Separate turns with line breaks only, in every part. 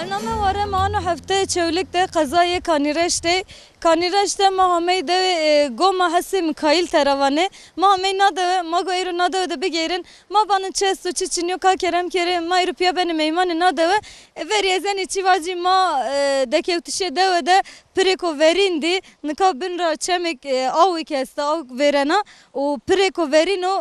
برنامه واره مانو هفته چولک ده قضای کانیرشته ما همه ده گم حسی مکایل تروانه ما همه ناده ما گویرو ناده ده بگیرن ما بانن چه سو چی چنیو کا کرم ما ایرو پیا بنی میمان ناده وریزن چی واجی ما دکیوتشه ده پریکو وریندی نکا بن را چمک آوی که است آو ورنا و پریکو ورینو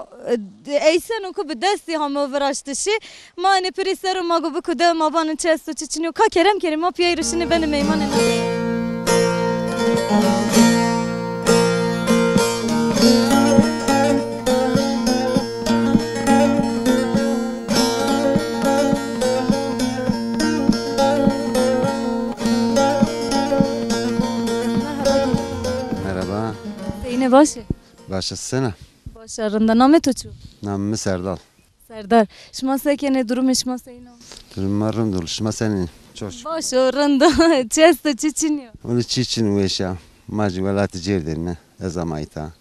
ایسن کو به دستی هم وراشتشی ما این پریسر ما گو بکده ما بانن چه سو چی چنیو کا کرم ما پیا ایروشنی بنی میمان ناده
Merhaba.
Yine başı.
Başlasana.
Başarında name tuçu.
Namımı Serdal.
Serdar. Şma sekene durum şma seyno.
Durumlarım doluşma senin. Çok.
Başarında. Çesto çiçiniyor.
Onu çiçin uğraşa. Macı velatı cerderine. Ezamayta.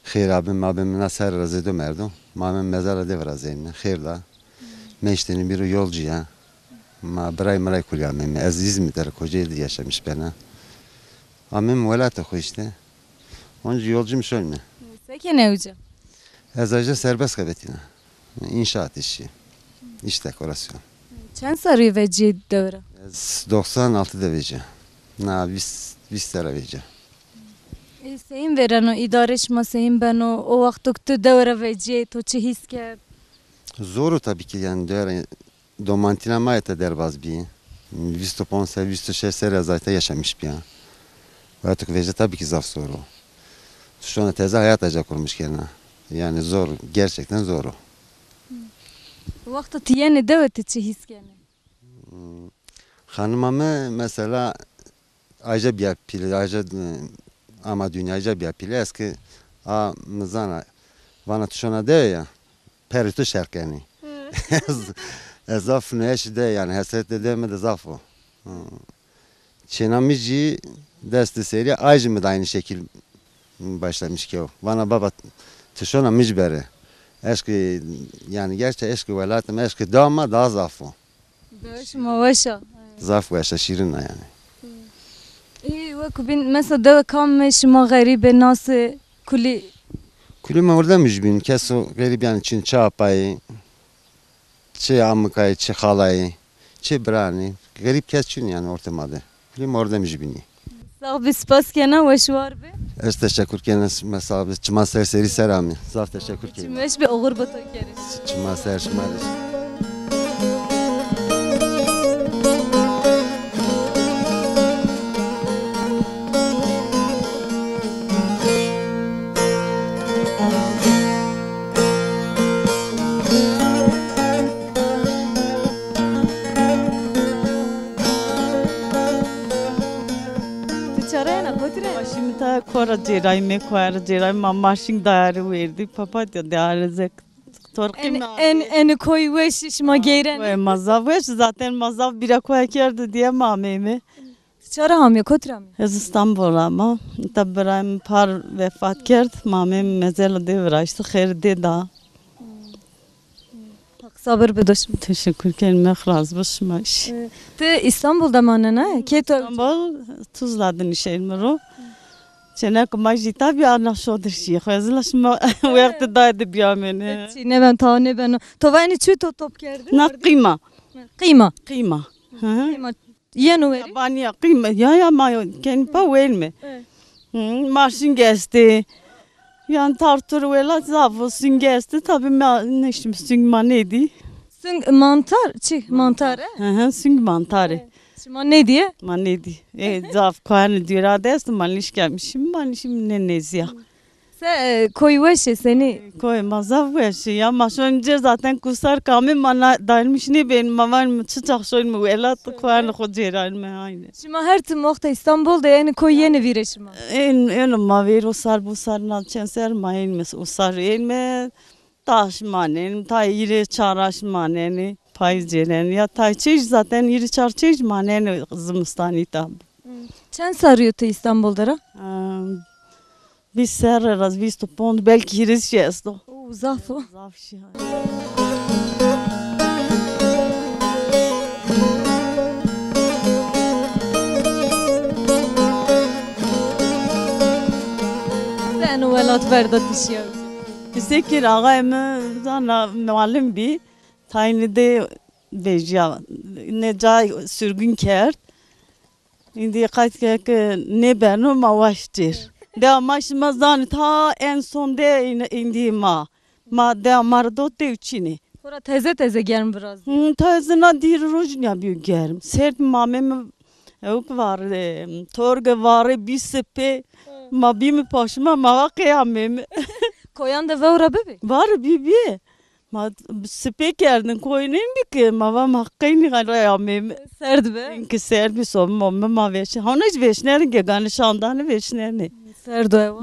Xeyr abim nasıl her razı dömerdim. Mamem mezara devrazeyne. Xeyr la. Meştenin biri yolcu ya. Ma bray kulyamem. Aziz midir Kocaeli'de yaşamış bana. Amem velatı koy işte. Onca yolcum şöyle.
Sekene uca.
Ezaca serbest kabetine. İnşaat işi. İş dekorasyon.
Çen sarı veci devre.
96 derece. Na 20 derece.
Seyin veren o idare şma seyin ben o vaktuktu devre veci to çi his kerd.
Zoru tabii ki yani diyor domantina mayta derbaz bir. 250 sene zaten yaşamış bir ya. Ve artık vece tabii ki zaf zoru. Şu an teze hayat acak kurmuş kendine. Yani zor, gerçekten zor o.
Vakti tiyeni deveti çi his kerne.
Hanımamı mesela Ayca bir pili, Ayca ama dünyaca bir pili eski mızana bana tuşuna diyor ya peritu şerkeni. Zaf neş de yani hasret de mi de zaf o. Çenamici desti seri Ayca mı da aynı şekil başlamış ki o. Bana baba tuşuna micberi. Eski yani gerçi eski velatım eski dama daha zaf o.
Dövüşme vaşa.
Zaf veşa şirin yani.
İyi vakubin mesela deve kammış ma garibe nasıl kuli.
Kulüme orada mücbin keso garip yani çin çapayı, çi amıkayı, çi halayı, çi brani. Garip kes çin yani ortamada. Kulüme orada mücbini.
Sağ bir spas kena vaş var be.
Ez teşekkür kenes mesela çıma serseri serami. Zaf teşekkür kenes.
Çimeş bir oğur batak keriz.
Çıma serşmaliş.
Şimdi ta kora ceray me koyar ceray mamaşing dayarı verdi papatya dayarı zek torkim
En koy ve şişma geyren.
ve mazav ve zaten mazav bira koyardı diye mameme.
Çara hamya kotram.
Ez İstanbul'a ama tabi par vefat kerd mamem mezela devraştı xeyr de da.
Sabır bedoşum.
Teşekkür kelime xraz başmış.
Te İstanbul'da manana keto.
İstanbul Tuzla'dan işelmero. Çenek majita bir anlaşılır şey. Xezlaşma vakti daydı biyamene.
Ne ben ta ne ben. Tovani çü top kerdi.
Na kıyma.
Kıyma.
Kıyma.
Kıyma. Yenu veri.
Banya kıyma. Ya ma ken pa velme. Marşin gesti. Yan tartır vela zavı süngesti. Tabii ne işim süngma neydi?
Süng mantar. Mantar.
Süng mantarı.
Şimdi ne diye?
Man neydi? Zaf koyanı diyor adres manliş gelmişim. Ben şimdi ne nezya.
Sen koy veşe seni.
Koy mazav veşe ya. Maşonca zaten kusar kami bana dairmiş ne benim mavan çıçak şoyun mu? Elat koyanı koceran mı aynı.
Şimdi her tüm vakti İstanbul'da yani koy yeni vireşim.
En maver usar busar nalçen ser mayin mes usar elme taş manen tayire çaraş manen paycelen ya tayçiz zaten yiri çarçiz manen zımstani tab.
Çen sarıyordu İstanbul'da?
Biz serras visto pond belki hiriz şesto.
Zafo.
Zaf şey.
halat verda tişiyor.
Sekir ağayım zana muallim bir tayini de veja ne cay sürgün kert. Indi kaç kek ne beno mavaştir. De maşma zan ta en son de indi ma de mardo de üçini.
Sonra teze teze gelin biraz.
Tazına dir rojnya bir gerim. Sert mamem yok var torge var bir sepe ma bir mi paşma ma kıyamem.
Koyan da vura bebi.
Var bibi. Ma sepe kerdin koyunun bir ki ma hakkını kıyamem.
Serd be.
İnki sert bir son ma veşne. Hani hiç veşnerin geganı şandanı veşnerini.
Serd o eva.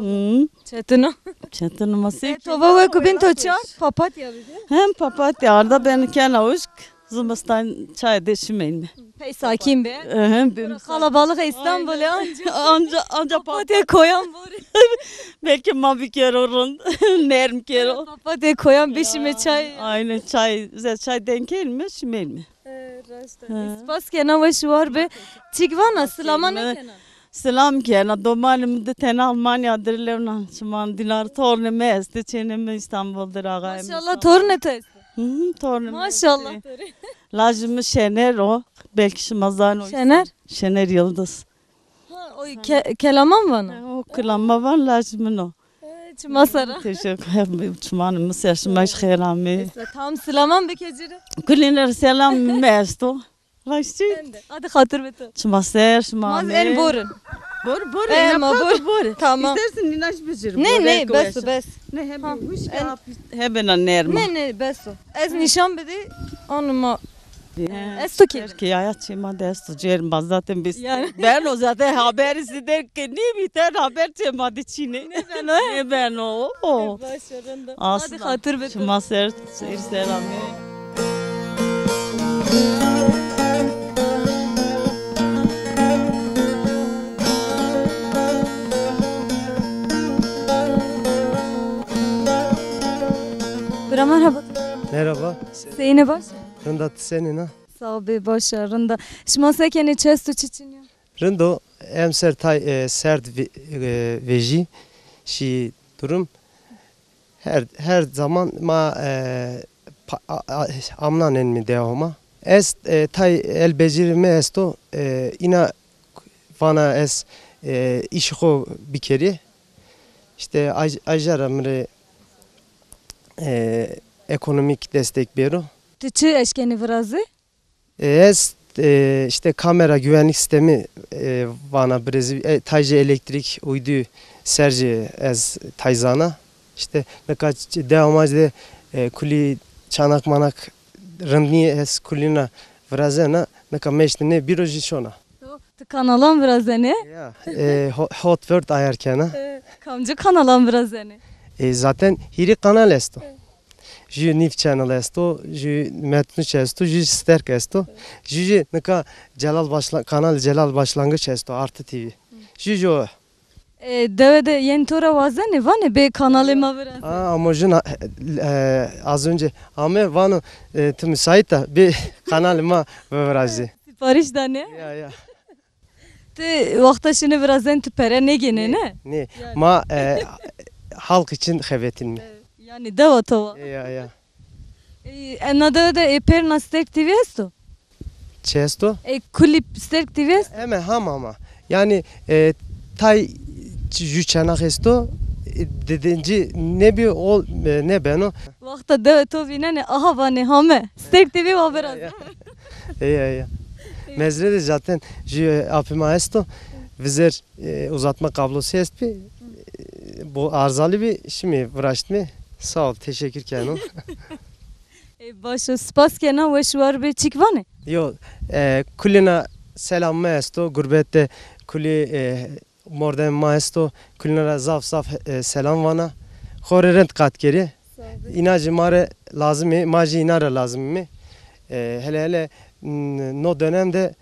Çetino.
Çetin masik.
Tova ve kubin toçar. Papatya bir de.
Hem papatya arada ben kena uşk. Zımbastan çay deşmeyin mi?
Pey sakin be.
Hem bir
Kalabalık İstanbul'a anca.
anca
Papatya koyan bori.
belki ma bir kere orun nerm kere.
Papatya koyan beşime çay.
Aynen çay denk gelmiş mi?
Spas kena ve şu var be. Çikvana sılama ne kena?
Selam kena domalim de ten Almanya dirlevna şuman dinar torne meste çeneme İstanbul'da ağayım.
Maşallah torne teyze.
Torne.
Maşallah.
Lacımı Şener o. Belki şimazdan o.
Şener.
Şener Yıldız.
Ha, o kelaman bana.
O kılama var lacımın o.
Masara.
Teşekkür ederim. Uçmanım mesajmaş xeyrami.
Tam sılaman bir keciri.
Kuliner selam mesto. Başçı.
Hadi hatır beto.
Çmaser şmame.
Maz en borun.
Bor
Ema bor. Tamam.
İstersin ninaş becir.
Ne bes.
Ne hebe huş hebe nerma.
Ne beso. Ez nişan bedi onuma. Esto ki.
Ki ayatçıma desto cerim baz zaten biz.
Yani.
Ben o zaten haberi der ki ne biter haber çemadı çini.
Ne ben o?
Ne ben o. O.
Başarında.
Asla.
Hadi hatır beto.
Çmaser selam.
Merhaba.
Merhaba.
Seyine baş.
Rında senin ha.
Sağ ol be başarında. Şma sekeni çesto çiçiniyor.
Rında emser tay sert veji şi durum her zaman ma amlanen mi devama. Es tay el becirme esto ina vana es işko bir kere işte ajaramre ekonomik destek veriyor.
Tüçü eşkeni virazı.
İşte kamera güvenlik sistemi vana brezi taycı elektrik uydu serci ez tayzana işte birkaç devamacı kuli çanak manak rındni ez kulina vrazena neka meştine biroji şona.
Kanalan biraz eni.
Ya hot word ayarkana.
Kamcı kanalan biraz eni.
Zaten hiri kanal esto. Ju Nif channel esto, ju metnuç esto, ju sterk esto. Ju neka kanal Celal Başlangıç esto Artı TV. Ju
Devede yeni tora vazene vane be kanalıma biraz.
ama jun az önce ama vanu müsait da bir kanalıma verajdi.
Sipariş da ne?
Ya.
Te vaktaşını biraz en tüpere ne gene ne?
Ne? Ma halk için hevetin mi?
Yani deva tova.
Ya.
Nada da perna sterk TV esto.
Çesto?
Kulip sterk TV esto.
Hemen ama. Yani tay ju çanak esto dedinci ne bir ol ne ben o.
Vakta deva tovi ne aha vane hame. Sterk TV var biraz.
Ya. Mezrede zaten ju apima esto vizer uzatma kablosu esti. Bu arızalı bir şimdi uğraştı mı? Sağ ol, teşekkür ederim.
Başa spas kena ve şu var be çikvane.
Yo, kulina selam maesto, gurbette kuli morden maesto, kulina zaf selam vana. Khore rent kat geri. İnacı mare lazım mı? Maji inara lazım mı? Hele no dönemde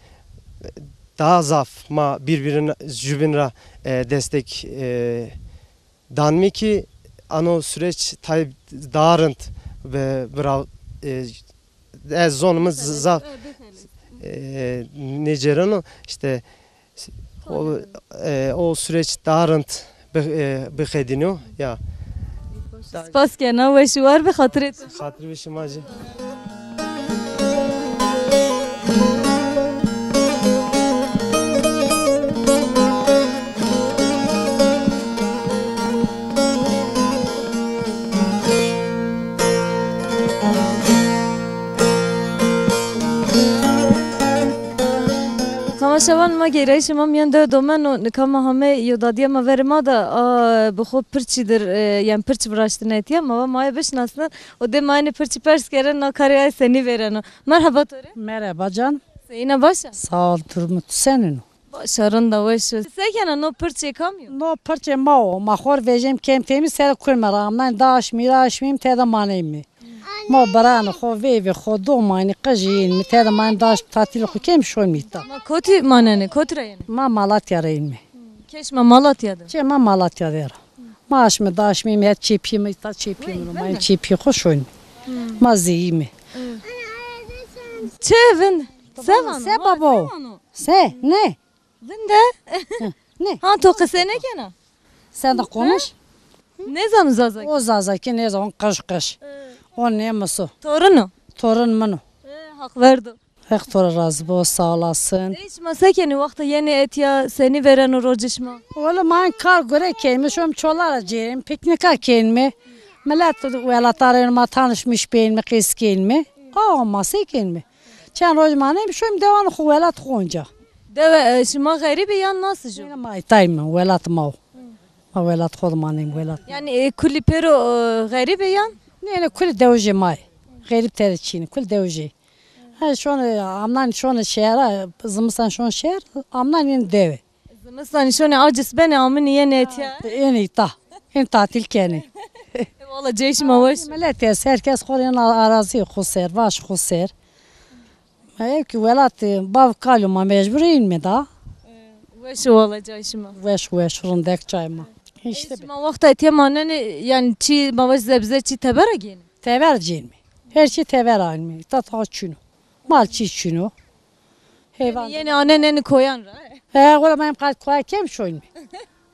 daha zaf ma birbirine jübinra destek danmi ki ano süreç tay darınt ve brav zonumuz zaf necerano işte o süreç darınt بخدینو یا
سپاس که نه و شوار به خاطرت.
خاطر به شما جی.
شوان ما گیرایش ما میان دومن و نکام همه یادادی ما ور ما دا بخو پرچی در یعنی پرچ براشتنیتی ما مایه بشناسن و ده ماینه پرچی پرس کردن نکاری های سنی برن. مرحبا توره.
Merhaba can.
Seyine başa.
Sağ ol Turmut senin.
Başarın da hoş. Sekene no pırçı kamıyor.
No parça mao mahor vejim kem temiz ser kulmaramdan daş miraş mim teda manemi. Ma baran xo ve xo do mani qajin mi teda man daş tatil xo kem şoy mita.
Ma koti manene kotrayın.
Ma Malatya reyin.
Keşme Malatya'da.
Çe ma Malatya der. Maaş mı daş mim et çipi mi ta çipi mi ma çipi xo şoy. Ma zeyimi.
Çevin. Sevan.
Se babo. Se ne?
Vinde.
Ne?
Ha to kısene kena.
Sen de konuş.
Ne zaman zazak?
O zazaki ne zaman kış. O ne mısı?
Torunu.
Torun munu.
Hak verdi.
Rektor razı bu sağ olasın.
Hiç sekeni vakti yeni et ya seni veren o rojişma.
Oğlum ben kar göre kelmişim çoğlara ciğerim piknika kelmi. Millet velatarlarıma tanışmış beynimi kız kelmi. Masay kelmi. Çen rojmanayım şum devan velat konca.
Deve şima gayri bir yan nasıl jo?
Yine maytayım velat mav. Ma velat kodmanayım velat.
Yani kulli pero gayri bir yan.
Ne kul devji may. Garip terçini kul devji. Ha şu an amnan şu an şehre zımsan şu an şehir amnan yine deve.
Mesela şöyle aciz beni amın yeni et ya.
En ta. En tatil keni.
Valla ceşma hoş.
Millet herkes koruyan arazi huser, vaş huser. Ki velat bav kalma mecburiyim mi da?
Veş valla ceşma.
Veş rındek çayma. İşte
Ma vakti et ya manen yani çi mavaş zebze çi tebera gene.
tever mi? Her şey tever almi. Ta çunu. Mal çi çunu. Hayvan.
Yeni anneni koyan ra.
Ola benim kalk koy kim şoyun mi?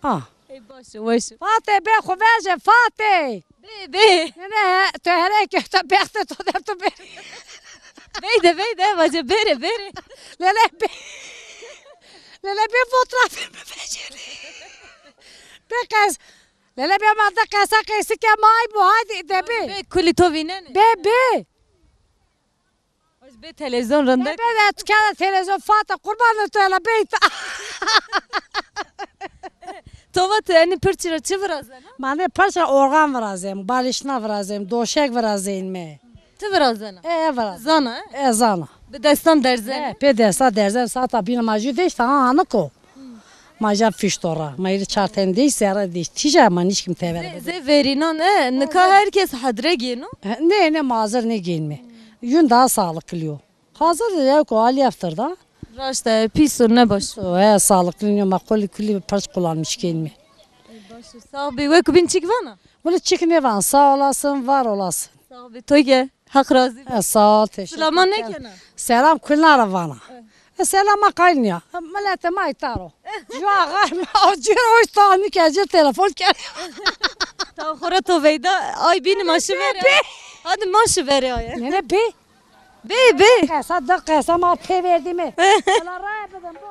Ah.
Ey başı veş.
Fatih be xuverce Fatih.
Be.
Ne töhere köfte bekte to der to be.
Beyde vaca bere.
Lele be. Lele be fotoğrafımı beceri. Be kız. Lele be madde kasa kesi ke may bu hadi de be.
Be kuli to vinen.
Be.
Hoş be televizyon rında.
Be de tükene televizyon Fatih kurbanı töyle be.
Tovat yani pırçıra çıvırazan.
Mane parça organ vrazem, balişna vrazem, doşek vrazem mi?
Tıvırazan.
Vraz.
Zana.
Zana.
Bir destan derzen.
Pedesa derzem sata bin maju deş ta anako. Maja fiştora. Mayri çarten deş sera deş. Tija man hiç kim tever.
Ze verinan nika herkes hadre giyino.
Ne mazır ne gelme. Yün daha sağlıklı. Hazır ya ko ali afterda.
Raşta pisur ne baş.
Sağlıklı ne makul kulli parç kullanmış gelme.
Sahibi ve kubin çıkvana.
Böyle çıkın van sağ olasın var olasın.
Sahibi toyge hak razı.
Sağ ol teşekkür.
Selaman ne kena?
Selam kullara vana. Selama kaynıyor. Millete maytaro. Şu ağam acır o tane kecil telefon gel.
Ta khora to veyda ay benim maşı ver ya. Hadi maşı ver ya.
Ne be?
Be.
Kasa da kasa ma pe verdi mi? Ala raya dedim bu.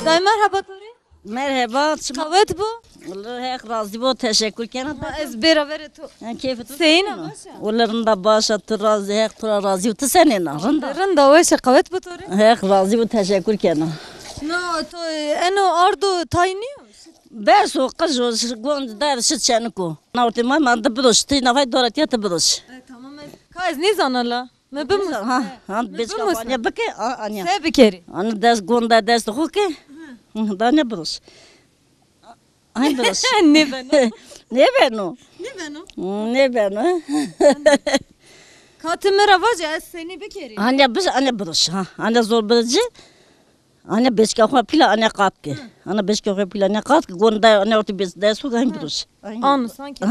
Merhaba Tori.
Merhaba.
Kavet bu.
Hek razı bu teşekkür kenan.
Ez beraber tu.
Keyfi
Seyine başa.
Onların da başa tur razı hek tur razı tu senin arında.
Rında veşe kavet bu Tori.
Hek razı bu teşekkür kenan.
No to eno ardu tayniyor.
Bes o kız o gond der şit çanku. Navrti man da buduş ti nafay dorat ya buduş.
Tamam. Kaz ne zanala? Me bim.
Ha beş kapanya beke anya.
Se bir kere.
An des gonda des huke. Da ne burası? Ay burası.
Ne ben o?
Ne ben o?
Ne ben o?
Ne ben o?
Katımı ravaca seni bir kere.
Anne burası. Anne zor burası. Anne beşkakma pila anne katki. Anne beşkakma pila anne katki. Gonda anne orta bez desu gaim burası.
Anu sanki.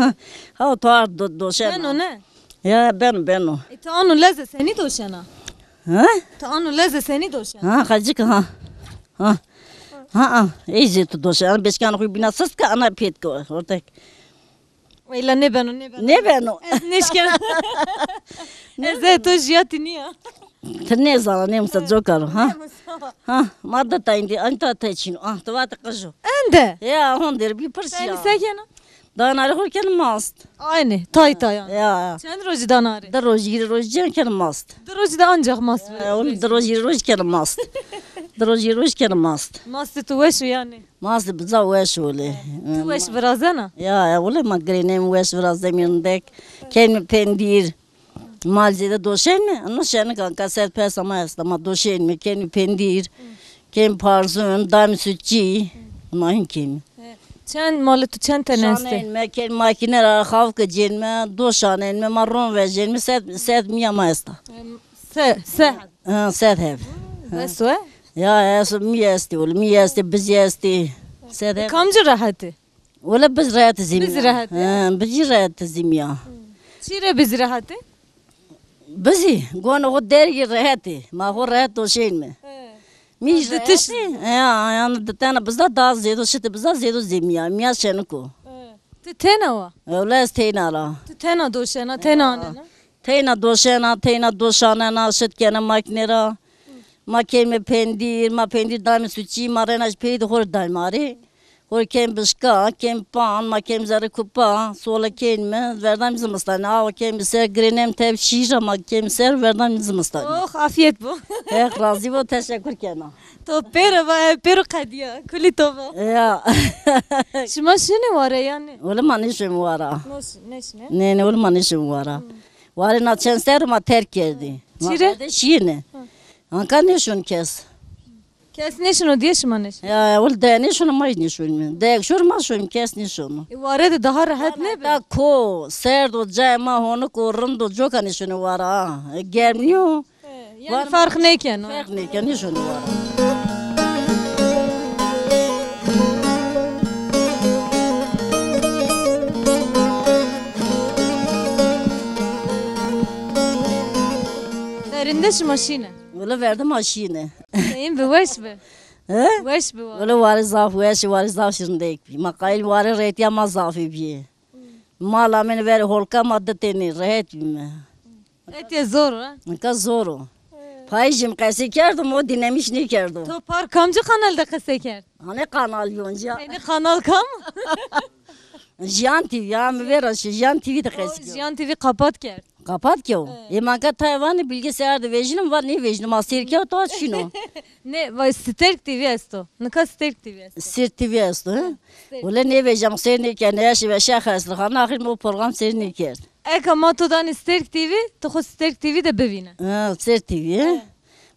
Ha o tuar doşen.
Ben o ne?
Ya ben o.
Ta anu leze seni doşana.
Ha?
Ta anu leze seni doşana.
Ha kacık ha. Ha. İyice tu doşan. Beşkan kuy bina sıska ana pet ko. Orta.
Veyla ne ben o ne ben o.
Ne ben o?
Neşken. Eze to jiyati niya.
Ne zala ne musa jokaro ha. Ha madda ta indi anta ta için. Ah tavata kajo.
Ende.
Ya hondir bir pırsı
Seni
ya.
sekena.
Danarı kurken mast.
Aynı. Tay tay yani.
Ya.
Çend roji danari.
Da roji ken mast.
Roji da ancak mas.
Oğlum da roji ken mast. Da roji ken mast.
Masti tu veşu yani.
Mast biza weş öyle.
Tu veş birazana.
Ya öyle magrenem weş biraz zemindek. Ken pendir. Malzede doşen mi? Ano şeni kanka set pesama estama doşen mi? Ken pendir. Ken parzun dam sütçi. Mahin kim?
Çend malı tu çend teneste.
Şanen ken makinera havka cenme doşanen me marron ve cenme set miyama esta.
Se.
Set hev.
Vesu he?
Ya eso mi esti ol mi esti biz esti. Set hev.
Kamcı rahati.
Ola biz rahat zimya.
Biz rahat,
Biz rahat zimya.
Çire biz rahati.
Bizi gona o dergi rahati. Ma ho rahat doşen mi? Mi
Dıtış.
Ya yani dıtana bizda daha zedo şite bizda zedo zimya. Miya şenko.
Tu tena wa.
Öyle esteyna.
Tu tena doşena tena anana.
Teyna doşana na şit kena makinera. Ma keme pendir, ma pendir dami suçi, ma renaj peydi hor dalmari. Hor kem bişka, kem pan, ma kem zarı kupa, sola kelme, verdam zımıstan. Ava kem ser grenem tev şişa, ma kem ser verdam zımıstan.
Oh afiyet bu.
Razı bu teşekkür kena.
To pero va pero kadiya. Kuli to va.
Ya.
Şima şine var yani.
Öyle manişim vara.
Ne?
Ne öyle manişim vara. Var na çenser ma terk erdi.
Çire?
Şine. Anka ne şun kes.
Kes ne şunu diye şima ne?
Ya ol da ne şunu may ne şun. De şur ma şun kes ne şunu.
Vare de daha rahat ne be?
Da ko ser do cayma honu ko rındo joka ne şunu vara. Gelmiyor.
Yani fark ne ki yani?
Fark ne ki ne şunu vara.
Derinde şima şine.
Öyle verdim aşine.
Neyin be veş be.
He?
Veş be var.
Öyle var zaf var zaf şirindek bi. Makail var reytiya ma zaf bi. Mala men ver holka maddeteni rehet bi.
Et ya zor ha.
Ka zoro. Payjim kaysi kerdim o dinlemiş ne kerdim.
To par kamcı kanalda kıseker.
Hani kanal yonca.
Seni kanal kam?
Jiyan TV ya mı ver aşı Jiyan TV'de kaysi.
Jiyan TV kapat ker.
Kapat ki o. Maka Tayvan'ı bilgisayarda vejnim var ne vejnim asir ki o to şunu.
Ne vai Sterk TV esto. Naka Sterk TV esto.
Sir TV esto. Öyle ne vejam sen ne ki ne yaşı ve şahıslı kan ahir bu program sen ne ki.
Eka matodan Sterk TV, to xo Sterk TV de bevine.
Sir TV.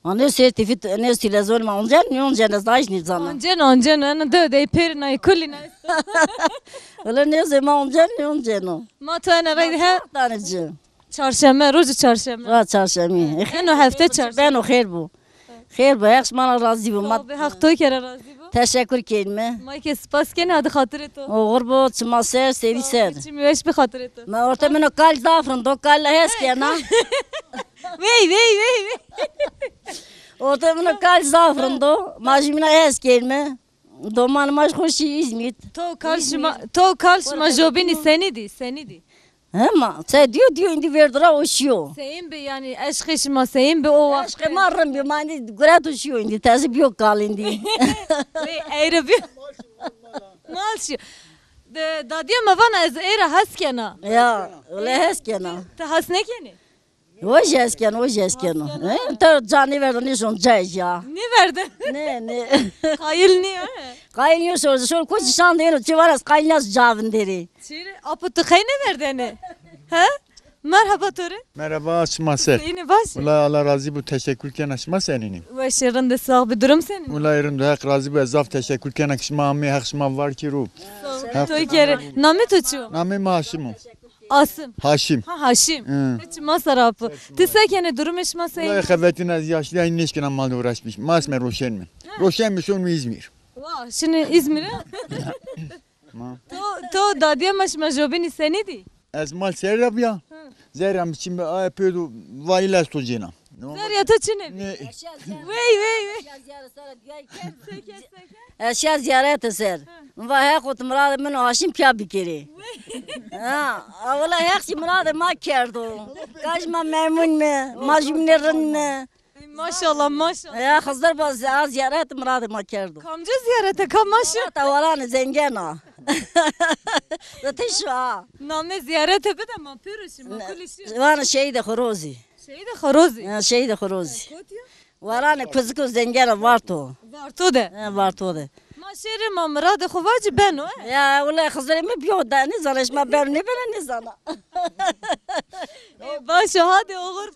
Anne Sir TV ne televizyon ma onca ne onca ne zaş ne zaman.
Oncan ana de perina kulina.
Öyle ne zaman onca ne.
Mato ana raydi ha.
Tanıcı.
Çarşamba, rozu çarşamba.
Ra çarşamba.
Ben o hafta çarşamba.
Ben o hayır bu. Hayır bu yakışmana razı bu.
Be hak toy kere razı bu.
Teşekkür kelime.
Mayke spas kene hadi hatır et o.
Oğur bu çımaser seviser.
Çimi veş bir hatır et o.
Ma orta meno kal zafrın do kal hes kena.
Vey.
Orta meno kal zafrın do. Majmina hes kelime. Doman maj hoşi İzmit.
To karşıma jobini senidi.
Ama sen diyor indi verdira oşuyor.
Seyin be yani aşkışma seyin be o vakti.
Aşkı marrım bir mani grat oşuyor indi. Tezi yok kal indi.
Ve eğri bir. Malşi. Da diyor ma bana ez eğri haskena.
Ya öyle hes kena.
Ta hasne kene.
O jes kena. Ta canı verdin nişon caj ya.
Ne verdin?
Ne.
Kayıl ne?
Kaynıyor sordu. Koç şan değil. Çıvaras kaynaz cavın deri.
Çiri apu tıkay ne verdin? Ha? Merhaba Tori.
Merhaba Asma Ser.
Yeni baş.
Ula Allah razı bu teşekkürken Asma senin.
Ve şerinde sağ bir durum senin.
Ula yerin de hak razı bu ezaf teşekkürken Asma ammi Asma var ki ru.
Toy kere. Nami tuçu.
Nami Haşim.
Asım.
Haşim.
Ha Haşim.
Hı.
Hiç masarapı. Tisakene durum iş
Ula
masayı.
xebetin az yaşlı aynı işkine mal uğraşmış. Masmer Roşen mi? Roşen mi son mu İzmir?
Vah şimdi İzmir'e. To dadiye maşma jobini senedi.
Ez mal serrab ya. Zerram için bir aypedu vayla sojena.
Zer yata çine. Vey.
Eşya ziyaret ser. Ve hek murad min Haşim pya bikeri. Ha, avla hek murad ma kerdo. Kaç ma memnun mu? Majmnerin mi?
Maşallah maşallah.
Ya kızlar baz ziyaret murad ma kerdo.
Kamcı ziyarete kamaşı.
Tavalan zengena. Zaten şu ha.
Name ziyarete bir de ma pürüşüm. Kulişi.
Vana şey de horozi.
Şeyde harozi.
Şey de horozi. Varane kızık zengena var to.
Var to de.
Var to de.
Ma şeri ma murad xuvacı ben o.
Ya ulan kızlar mı biyo da ne zanışma ben ne zana.
Başı hadi olur.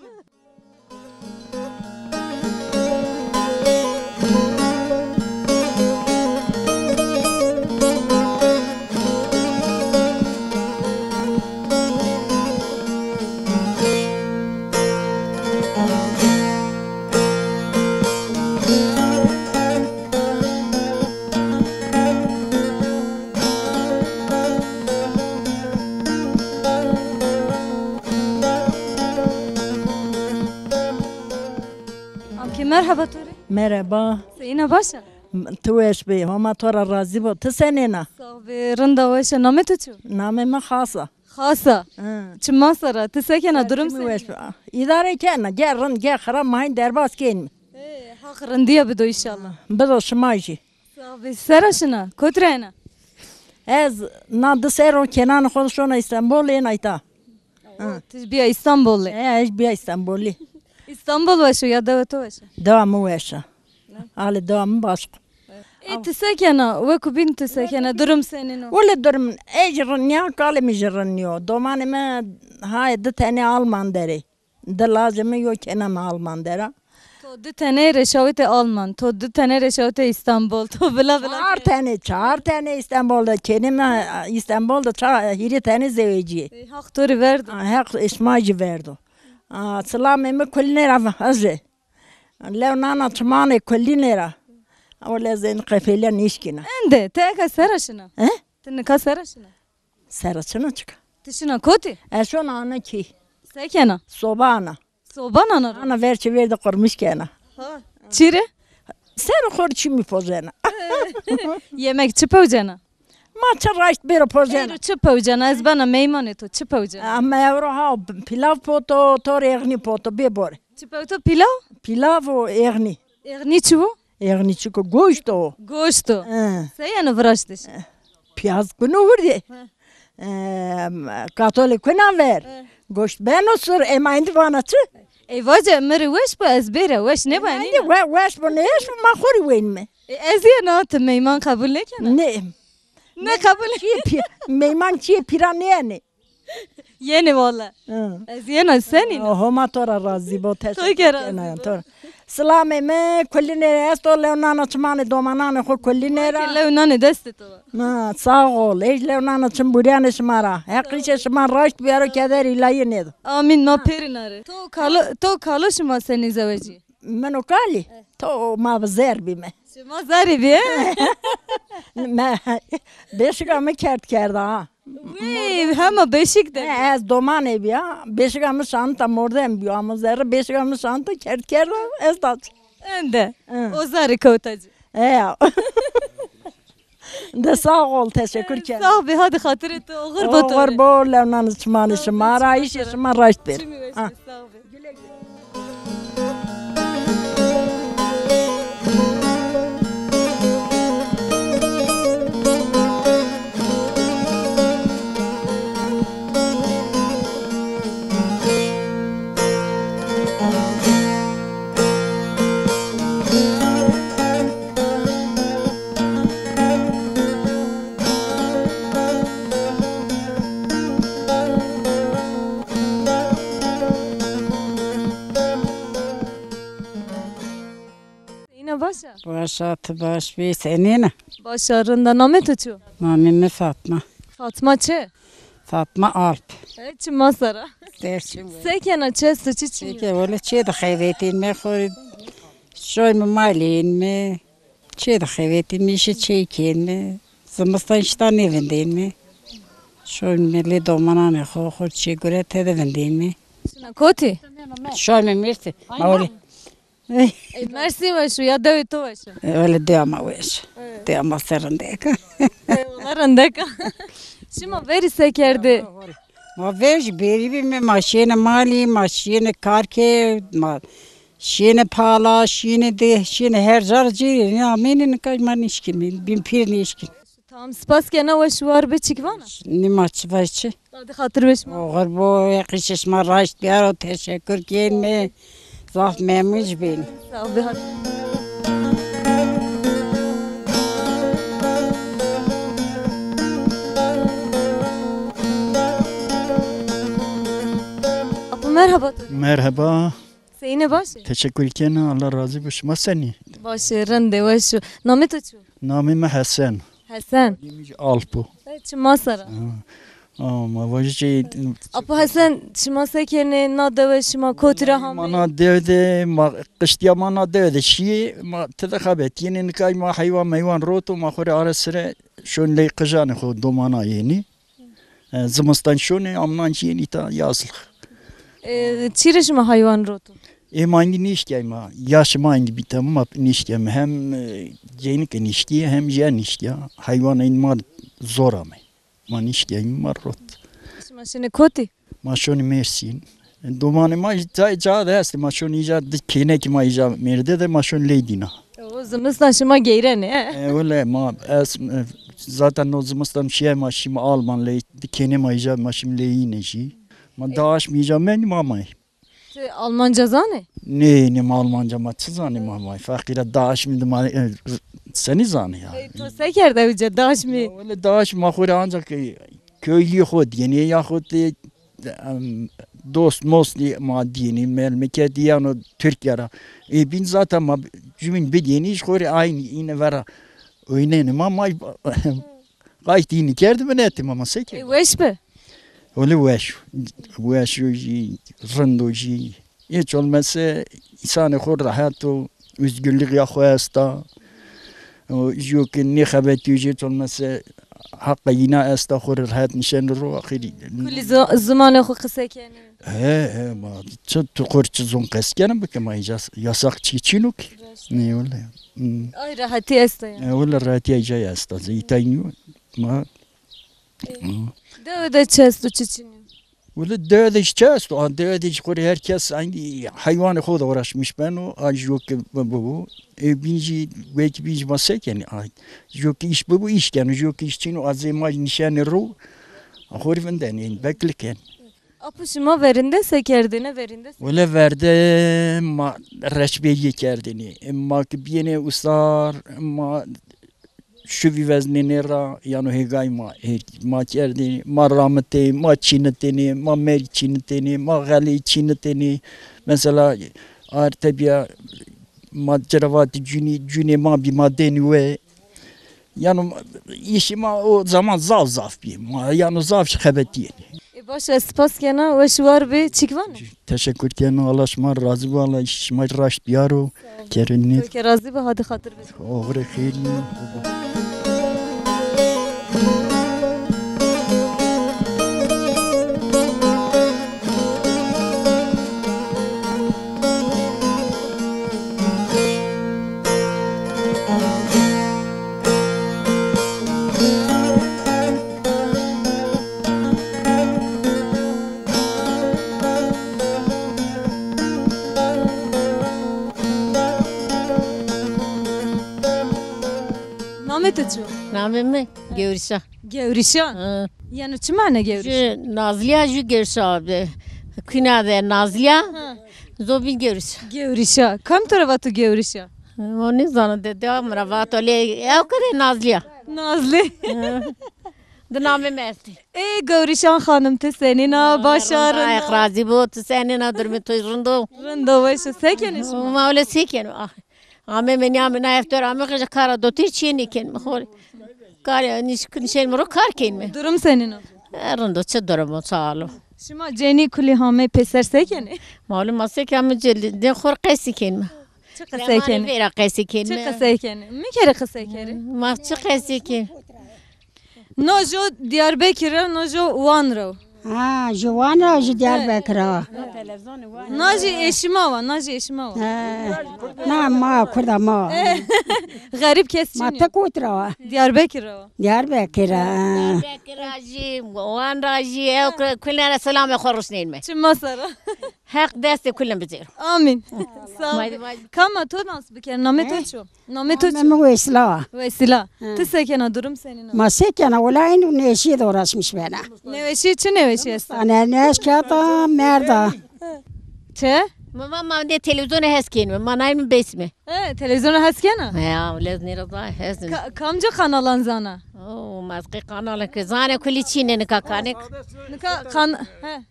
Amki merhaba Tori.
Merhaba.
Seyine başa.
Tu eş bey, ama tora razı bu. Tu senina.
Sağ be rında veşe name tuçu.
Nameme khasa.
Khasa. Çima sara tisakena durum
Tu
sen.
eş. İdare kena gerrin gerra mahin derbas kein.
Hak rındiya bido inşallah.
Bido şmaji.
Sağ be seraşına kotrayna.
Ez nadı sero kenan konuşona İstanbul enayta.
Tijbiya İstanbul'le.
Ez biya İstanbul'i.
İstanbul veşo ya daveto veşo.
Devamı veşa. Ali devamı başka.
Tisakena ve kubin tisakena durum senin o.
Öyle durum ecrin ya kalemi jrin yo. Domanime hay de tane Alman deri. De lazımı yok kenam Alman dera.
To du tane reşavete Alman, to du tane reşavete İstanbul, to bla bla.
Çar tane İstanbul'da kenime İstanbul'da hiri tane zevci.
Hak tori verdi.
Hak ismacı verdi. Selamımı kullinera hazır. Leonana tımane kullinera. Öyle zen kafeyle nişkina.
Ende, teka seraşına.
He?
Tinka seraşına.
Serasına çık.
Tişina koti.
Eşon ana ki.
Sekena.
Sobana.
Soban anar.
Ana verçi verdi kurmuş kena.
Çire.
Ser korçi mi pozena.
Yemek çıpavcana.
Maça raşt bir pozena.
Ero çıpavcana, ez bana meyman to çıpavcana.
Ama evro ha pilav poto, tor egni poto bebor.
Çıpavto pilav?
Pilav o egni.
Erni çuvo?
Egni çıkı goşto.
Goşto. Seyana vraştiş.
Piyaz günü vurdu. Katolik günü ver. Goşt ben osur emayndi bana çı.
Eyvaca meri veş bu ezbere veş ne bani?
Emayndi veş bu ne eş bu mahuri veyn mi?
Ez yana te meyman kabul ne kana?
Ne?
Ne kabul?
Meyman çiye piran yani.
Yeni valla. Ez yana senin.
Homa tora razı bu
Toy kera.
tora. Selameme kullinere esto leonana çmane domanane ko kullinere.
Leunane deste to.
Ma sağ ol. Ej leonana çmburiyane şmara. Hakikaten şmar raşt bir ara keder ilahi ne?
Amin ma perinare. To kalo şuma seni zaveci.
Meno kali. To ma zerbi me.
Şuma zari bi.
Beşigamı kert kerdi ha.
Wey hama beşik de.
Ez doman ev ya. Beşigamı şanta mordem biyo ama zerre beşigamı şanta kert kerdi. Ez tat.
Ende. O zari kavtacı.
Ya. De sağ ol teşekkür ederim.
Sağ be hadi hatırı to
Oğur
gırbatore.
bol levnanı çmanı şmara iş şmara raşt bir.
Çimi veşme sağ be. başa?
Başa baş bir senine.
Başarında name tutuyor.
Namime Fatma.
Fatma çe.
Fatma Alp.
Çi masara.
Dersim.
Sekena çe sıçı çi.
Peki öyle çe de hayvetin mi koy. Şoy mu malin mi? Çe de hayvetin mi işi çekin mi? Zımıstan işten evindin mi? Şoy milli domana ne koy çe göre tedevindin mi?
Şuna koti.
Şoy mu mirti? Mavli.
Mersi başu ya da ötü başu.
Öyle diyama veş. Diyama serindeka.
Eyvallah Şima veri sekerdi.
Ma veş beri mi maşine mali maşine karke şine pala şine de şine her jar ciri ya menin kayman işkin bin pir ne işkin.
Tamam spas gene ve şu var be çıkvana.
Ni maç vaçı.
Hadi hatır beşme.
Oğur bu yakışış maraş bir teşekkür gelme. Zaf memuj bin.
Sağ ol be hadi. Apo merhaba.
Merhaba.
Seyine başı.
Teşekkür ederim. Allah razı olsun. Seni.
Başı rende başu. Name tutu.
Namim Hasan.
Hasan.
Alpu.
Çi masara.
Ama vajci
Apo Hasan şima sekerne nada ve şima kotira ham.
mana devde ma qıştiya mana devde şi ma tedakhabet yeni nikay ma hayvan roto ma khore arasre şön ley qıjanı xo domana yeni. Zımıstan şöne amnan yeni ta yazlık.
Çire şima hayvan rotu.
Emangi nişkey ma yaş mangi bitam ma nişkey hem jenik nişkey hem jen nişkey hayvan inma zor ama. Ma nişkey ma rot.
Şima şine koti.
Ma şöni mersin. Domane ma ca da est ma şöni ja kene ki ma ja merde de ma şön leydina.
O zımıstan şima geyrene.
Öyle ma zaten o zımıstan şey ma şima Alman ley kene ma ja ma şim leyine şi. Ma daş mi ja men ma ma.
Almanca zane?
Ne ma Almanca ma tsane ma ma. Fakira daş mi ma seni zane ya.
To seker de uca daş mi?
Öyle daş ma khore ancak köylü xod yeni ya xod dost mosli ma dini memleket diyano Türkiye'ra. Bin zaten ma cümün bedeni iş khore aynı yine vera. Öyle ma ma gayet dini kerdi ben ettim ama seker.
Veş be?
Öyle veş rındoji. Hiç olmazsa insan khor rahatı özgürlük ya khoyasta. Yok ne xabet yüce olmazsa hakkı yine asta khor rahat nişan ro akhiri.
Kuli zamanı xo kısekene.
He ma çok korç zon kasken bu kema yasak çiçinuk. Ne öyle.
Ay rahati esta ya.
Öyle rahat ya asta. Zeytaynu ma.
Da çestu çiçini.
Öyle dövdüş çesto. Dövdüş khor herkes aynı hayvanı khoda uğraşmış ben o aj yok bu. Binci belki binci masken ay. Yok iş bu işken yok iş için o azimaj nişanı ro. Khor venden bekliken.
Apo şima verinde sekerdine verinde.
Öyle verdi ma reçbeyi kerdini. Ma kibiyene usar ma şu viveznini ra yani hegay ma kerdini ma rahmeti ma çinetini ma mer çinetini ma gali çinetini mesela artebiya ma ceravati cüni ma bir madeni ve yani işi ma o zaman zaf bir ma yani zaf şebeti.
Başa spas gene ve şu var be çıkvana.
Teşekkür ederim. Allah şma razı bu Allah şma raş biyaro kerinni.
Peki razı be hadi hatır be.
Oğre khiri.
Name tutu.
Namime Gevşa.
Gevrişan. Yani çimane gevrişan.
Şu Nazlıya şu Gevşa abi. Künade Nazlıya. Zobin Gevşa.
Gevrişa. Kam tarafa tu gevrişa?
O ne zanı devam ravat öyle. Ev kadar Nazlıya.
Nazlı.
De namime esti.
Gevrişan hanım te senina başarın.
Ay razı bu senin adırmı toyrundo.
Rında ve şu sekeniş.
Ma öyle seken. Ame meni eftör ame kıca kara dotir çiğni kelme hor. Kar nişen muru kar kelme.
Durum senin o.
Erndo çı durumu sağ ol.
Şima ceni kuli hame peser sekene.
Malum ase ki ame celdi de hor qesi kelme.
Çıkı sekene.
Vera qesi kelme.
Çıkı sekene. Mi kere kısekere?
Ma çı qesi kelme.
Nojo Diyarbakır'a nojo Vanro.
Ha, Jovan Raji Diyarbakır'a.
Naji eşima var. Naji eşima var.
Na ma kurda ma.
Garip kesçin.
Ma takutra.
Diyarbakır'a var.
Diyarbakır'a.
Raji, wan raji, ev kullara selam khorus neyme.
Çıma sara.
Hak deste kullan bizir.
Amin. Sağ ol. Kama to nasıl bir kere name to ço. Name to ço.
Memu Vesla.
Vesila. Te sekena durum senin o.
Ma sekena olayın neşi doğrasmış bana.
Neveşi için neveşi esta.
Ana neşkata merda.
Çe?
Mama de televizyon hes kelme. Manayım besme.
Televizyona haskena.
Ya lez nirada hes.
Kamca kanalan zana.
Oo mazqi kanal ke zane kuli çine ne kakane.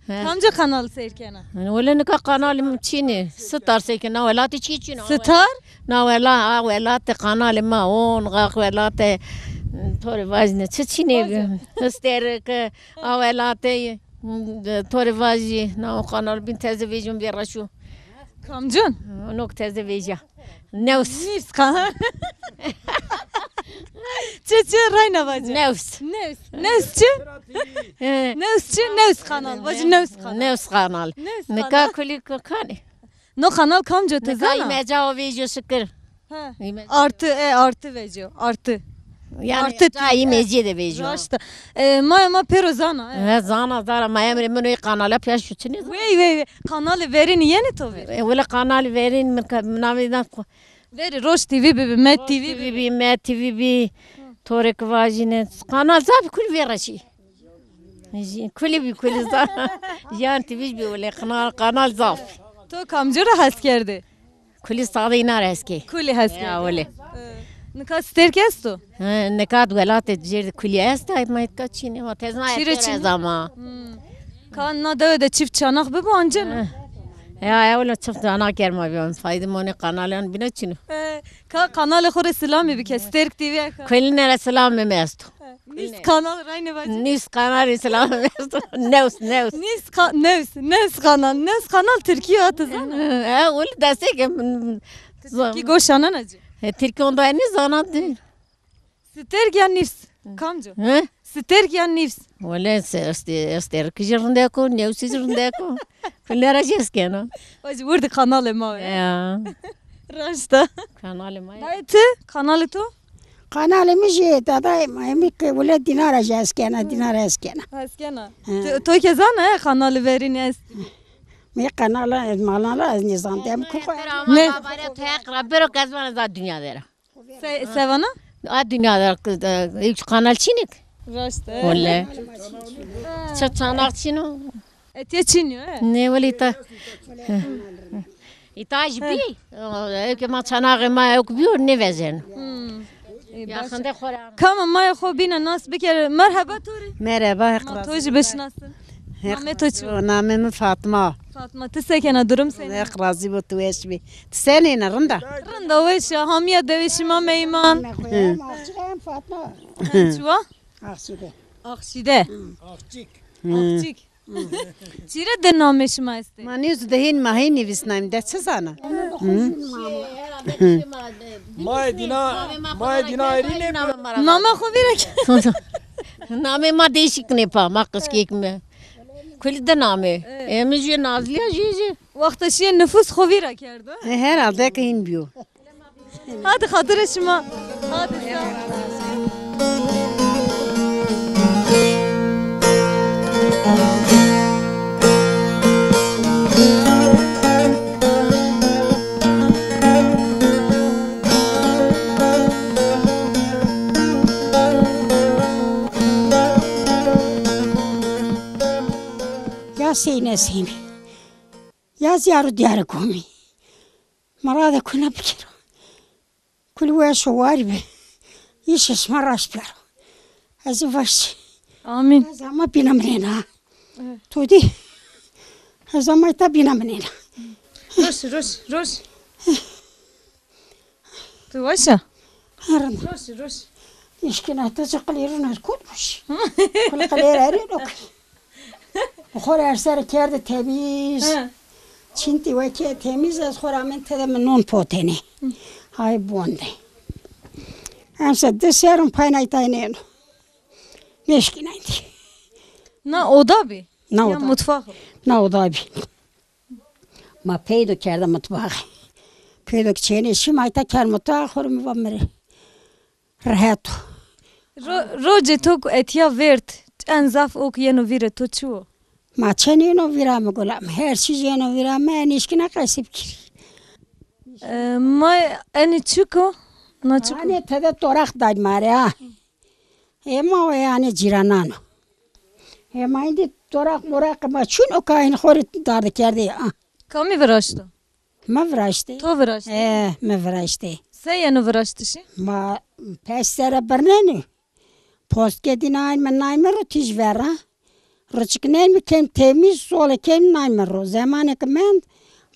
Kamca kanal serkena.
Wala ne kanal çine. Star sekena wala ti çine.
Star?
Na wala te kanal ma on gaq wala te thore vazne çine. Ster ke wala te thore vazi na kanal bin televizyon bir raşu.
Kamcun?
Nok televizyon. Neus.
Nifs kan. Çe rayna vacı.
Neus.
Nevsçi? Nevsçi Nevs kanal. Vacı Nevs kanal.
Neus kanal. Ne ka kuli kakane.
No kanal kamca
Ne ka
tezana.
imeca o video şükür.
Artı vejo. Artı.
Yani
Artı
ta imece de video.
Raşta. Maya pero zana.
Ha zana zara ma emre menu kanala piyaş şutini.
Vey. Kanalı verin yeni to ver.
Wala kanal verin min navidan.
Veri Roş TV bibi, Met TV bibi.
TV Met TV Torek vajine. Kanal zab kul veraşi. Kuli zara. Yan TV bi wala kanal zaf.
To kamcura haskerdi.
Kuli sadina reski.
Kuli haskerdi.
Ya wala.
Nika sterkesto.
Nekad wala te jer kuli asta mayt kaçine wa tezna
Çire.
zama.
Kanna da çift çanak bibi anca.
Ya wala çift ana kerma biyon faydım onu kanalın bine çinu.
Kanalı khore selamı bir kez sterk TV.
Kulina selam mesto.
Nis kanal rayne vacı.
Nis kanal selam mesto. Neus.
Nes kanal Türkiye atı zana.
Ul destek
Ki goşanan acı.
Türkiye onda ne zanat değil.
Sterk ya nifs. Kamcı. Sterk ya nifs.
Wala ster kijirinde ko neus kijirinde ko. Kullara jeskena.
Vacı vurdu kanalı ma.
Ya.
Raşta.
Kanal ma.
Dayıtı kanalı to.
Kanalımı jeta da emik wala dinara jaskena dinara eskena.
Haskena. To kezana kanalı verin es.
Mi kanala malala nizam dem ku.
Ne? Bari tekrar bir kazman za dünyada.
Sevana?
A dünyada ilk kanal çinik.
Raşta.
Wala. Çanak çino.
Etiye çiniyor.
Ne wali ta. İtaj bi. Ki ma çanağı ma yok biyor ne vezen. Yakında khora.
Kama maya khobina nas bir kere merhaba Turi.
Merhaba.
Toji beşnasın. Ahmet Oçu.
Namım Fatma.
Fatma tsekena durum seni.
Razi bu tuveşbi. Seni nerede?
Rında veşa hamiya devişima meyman.
Fatma.
Çuva?
Akside.
Akşide. Akçik. Çire de nameşima este.
Maniz dehin mahin nivisnayım de çizana.
Maedina erine.
Nama khovirek.
Name ma değişik ne pa makkız kekme. Kuli de name. Emji Nazliya jiji.
Vakta şiye nüfus khovirek yerdi.
Herhalde ki inbiyor.
Hadi hatırışma. Hadi
Ya seyne. Ya ziyaru diyarı komi. Marada kuna pikiro. Kulu ve şovari be. İşiş maraş piyaro. Azı vaş.
Amin.
Azama binamrena. Tudi. Azama ita binamrena.
Roş. Tu başa?
Harın.
Roş.
İşkine tacı kılırın kurmuş. Kıl kılır erin ok. Khor ersar kerdi temiz. Çinti ve ke temiz az khoramen tedem non poteni. Hay bonde. Amsa deserum paynaytaynen. Neşkinaydı.
Na oda bi.
Na
Ya
oda.
mutfak.
Na oda bi. Ma peydo kerdi mutfağı. Peydo çene şimayta ker mutfağı khorum vamere. Rahat.
Roje tok etya vert. Enzaf ok yeno vire to çuo.
Ma çenino viram golam. Her şey yeno viram. Neşkina kasip kiri.
Ma eni çuko. Na çuko.
Hani tede torak daj mare ha. Ema o yani ciranano. Ema indi torak morak ma çün o kain khorit dardı kerdi ha.
Kami viraştı?
Ma vraştı.
To viraştı.
Ma vraştı.
Se yeno viraştı şi?
Ma pestere berneni. Post gedinayn men naymer tiş vera. Rıçknen mi kem temiz sole kem naymer ro. Zamanı kement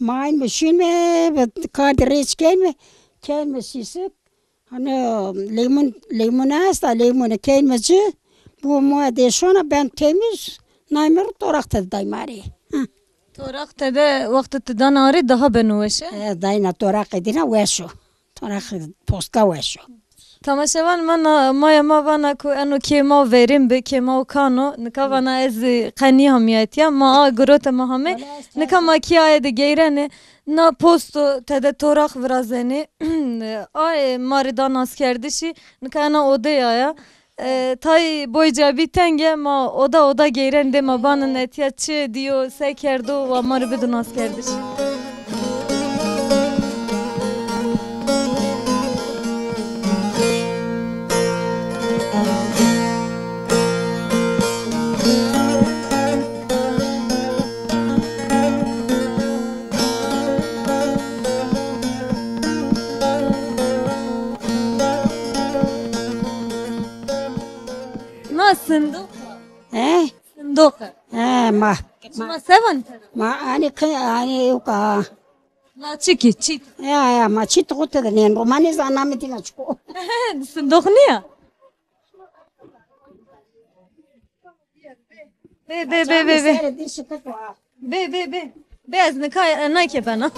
mayn müşün me kardı reçken mi kem sisik. Hani limon hasta limonu kelmeci bu muadeşona ben temiz naymer torakta daymari.
Torak tede vakti tedan ari daha benuveşe.
Dayna torak edina veşo. Torak postka veşo.
Tamaşavan maya mavana ku eno kema verim be kema kano nikavana ez qani hamiyet ya ma grota mahame nikama kiyaye de geyrene na posto tede torak vrazeni ay maridan askerdişi nikana odaya ya tay boyca bitenge ma oda geyren de ma banın etiyatçı diyor sekerdo ve maribidun askerdişi. Sındık. Sındık.
Ma.
Ma seven.
Ma ani yuka.
La çiki çit.
Ya ma çit kutu da ne romani zanami tina çko.
Sındık niye? Be. Beyaz ne kay ne ki bana.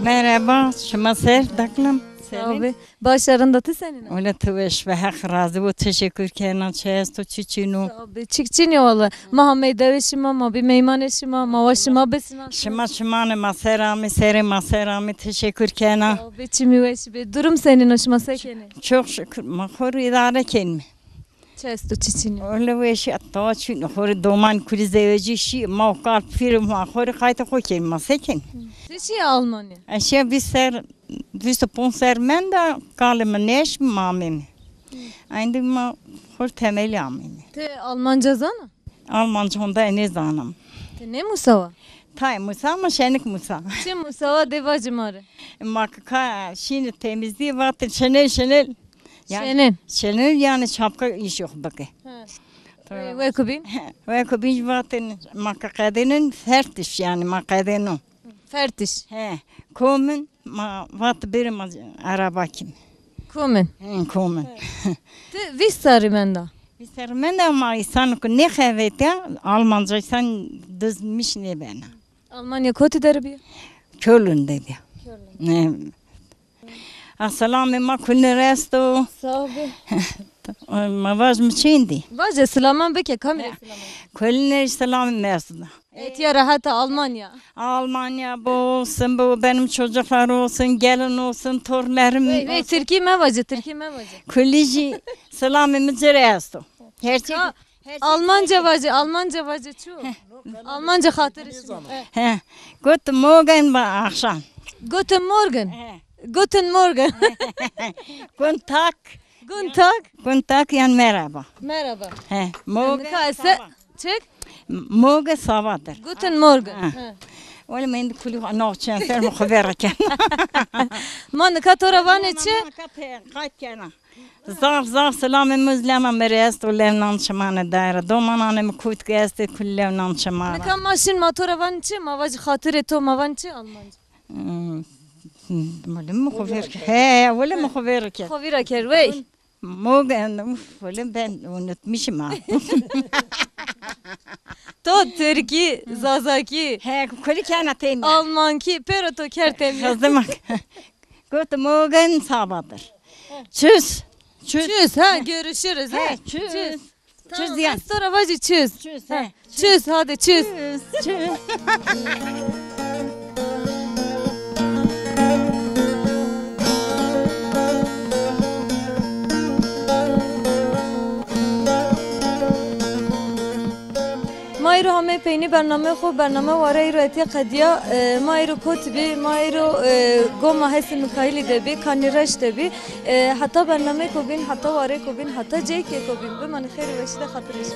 Merhaba, şuma ser daklım.
Abi, başarında tı senin.
Öyle tıveş ve hak razı bu teşekkür kenan çesto çiçinu.
Abi, çikçini valla. Muhammed devişima, ma bir meymaneşima, ma vaşima besina.
Şıma maserami teşekkür kenan.
Abi, çimi veşi be. Durum senin hoşuma sekeni.
Çok şükür, mahor idare kenmi.
Çesto çiçini.
Öyle veşi atta çünkü hori doman krizeveci şi mavkal film mahor kayta koyken maseken.
Çiçi Almanya.
Aşağı bir ser visto ponser men da kalem neş mamim. Aynı ma hor temeli amin.
Te Almanca zana?
Almanca onda ne zanam.
Te ne musava?
Tay Musa ama şenik Musa.
Çi musava devacı mare.
Makka şimdi temizliği vakti şenel yani şapka iş yok bakı.
Ve kubin?
Ve kubin vakti makka kadının fertiş yani makadının.
Fertiş.
Komen vakti bir araba kim?
Komen.
Komen.
Te vissarımenda.
Vissarımenda ama insan ne evet ya Almanca insan dizmiş ne bana.
Almanya kötü derbi.
Köln dedi. Ne? Assalamu alaikum resto.
Sağ ol.
Ma vaz mı çindi?
Vaje selaman beke kamera selaman.
Kölner selam mesna.
Etiya rahata Almanya.
Almanya bu olsun, bu benim çocuklar olsun, gelin olsun, torunlarım olsun.
Ve Türkiye me vaje.
Kuliji selamımız resto. Gerçek.
Almanca vaje çu. Almanca hatırı.
Guten Morgen ba akşam.
Guten Morgen. Guten Morgen.
Guten Tag.
Guten Tag.
Guten Tag yani merhaba.
Merhaba.
He, morgen
Kayse. Çık.
morgen sabahdır.
Guten Morgen.
Öyle men de kulü anavçan ser muhaberken.
Man katora van içi.
Zaf selam müzlema merest و لبنان شمانه دایره دو منانه مکوت گسته کل لبنان شمانه.
Ne kan maşin motora van içi. Mavacı hatır to mavan içi Almanca.
ولی مخبر که هی ولی مخبر که
Kovira kervey.
موگن ولی ben unutmuşum.
To Türki, Zazaki.
He kuli kanatın.
Almanki, peroto kertem.
Kızım. Guten Morgen sabahdır. Tschüss.
Tschüss ha görüşürüz.
He tschüss.
Tschüss diyen. Sonra vacı tschüss.
Tschüss.
Tschüss hadi tschüss.
Tschüss.
مایرو همه پینی برنامه خوب برنامه واره رو اتی قدیا مایرو کتبی مایرو گوما هست مکایلی دبی کانیرش دبی حتی برنامه کو بین حتی واره کو بین حتی جی که کو بین به من خیر وشته خاطرش